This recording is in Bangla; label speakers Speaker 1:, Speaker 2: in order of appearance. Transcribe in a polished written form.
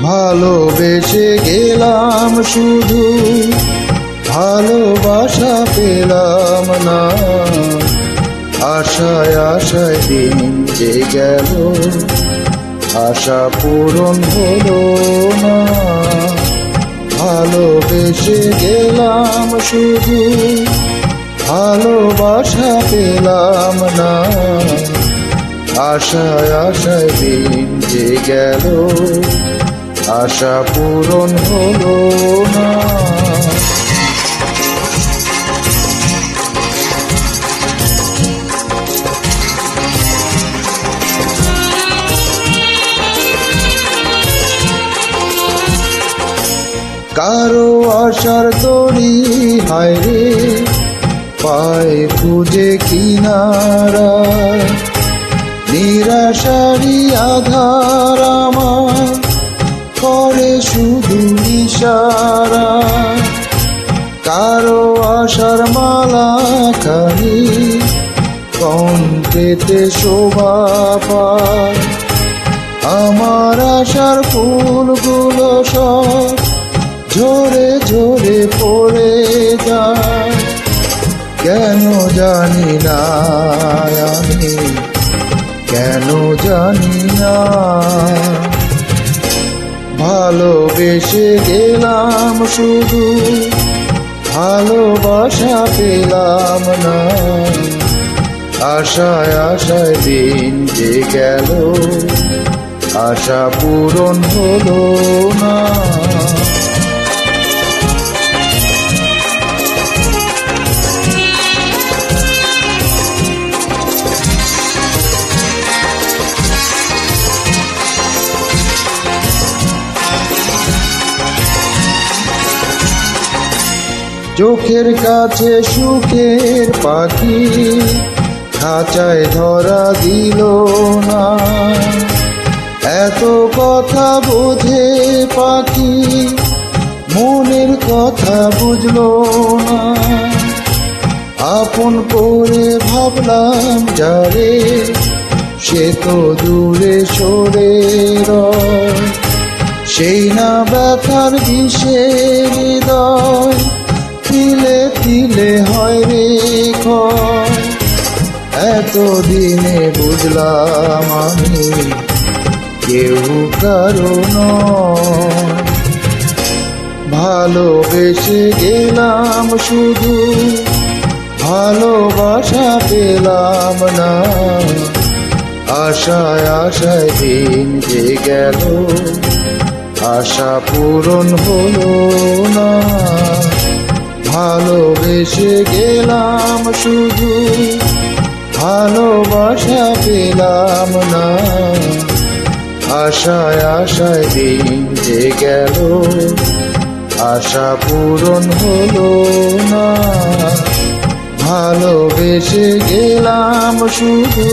Speaker 1: ভালোবেসে গেলাম শুধু, ভালোবাসা পেলাম না। আশায় আশায় দিন যে গেল, আশা পূরণ হলো না। ভালোবেসে গেলাম শুধু, ভালোবাসা পেলাম না। আশায় আশায় দিন যে গেল, আশা পূরণ হলো না। কারো আশার তরি হায় রে, পায় খুঁজে কিনারা। নিরাশারি আধার আমার করে শুধু ইশারা। কারো আশার মালা খানি কণ্ঠেতে শোভা পায়। আমার আশার ফুলগুলো সব ঝরে ঝরে পড়ে যায়। কেন জানি না আমি, কেন জানি না। ভালোবেসে গেলাম শুধু, ভালোবাসা পেলাম না। আশায় আশায় দিন যে গেল, আশা পূরণ হলো না। চোখের কাছে সুখের পাখি খাঁচায় ধরা দিল না। এত কথা বোঝে পাখি, মনের কথা বুঝলো না। আপন করে ভাবলাম যারে, সে তো দূরে সরে রয়। সেই না ব্যথার বিষের হৃদয়, তিলে তিলে হয় রে ক্ষয়। এতদিনে বুঝলাম আমি কেউ কারো নয়। ভালোবেসে গেলাম শুধু, ভালোবাসা পেলাম না। আশায় আশায় দিন যে গেল, আশা পূরণ হলো না। ভালোবেসে গেলাম শুধু, ভালোবাসা পেলাম না। আশায় আশায় দিন যে গেল, আশা পূরণ হলো না। ভালোবেসে গেলাম শুধু।